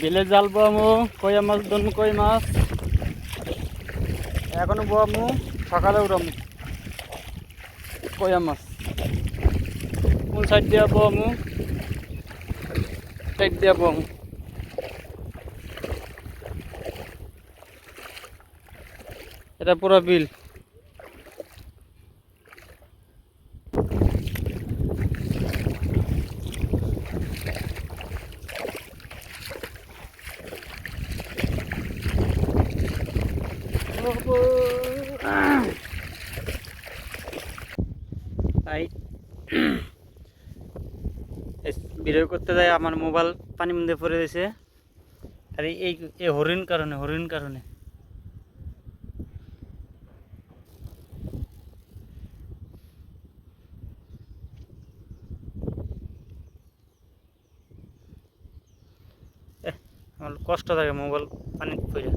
বিলে জাল বোয়ামু, কইয়া মাছ ধরমু, কই মাছ এখনো বোয়ামু, সকালে উঠামু কইয়া মাছ। কোন সাইড দিয়া বোয়ামু, সাইড দিয়া বোয়ামু। এটা পুরো বিল। তাই ভিডিও করতে যাই আমার মোবাইল পানির মধ্যে পড়ে গেছে। আর এই হরিণ কারণে আমার কষ্ট থাকে মোবাইল পানি পড়ে।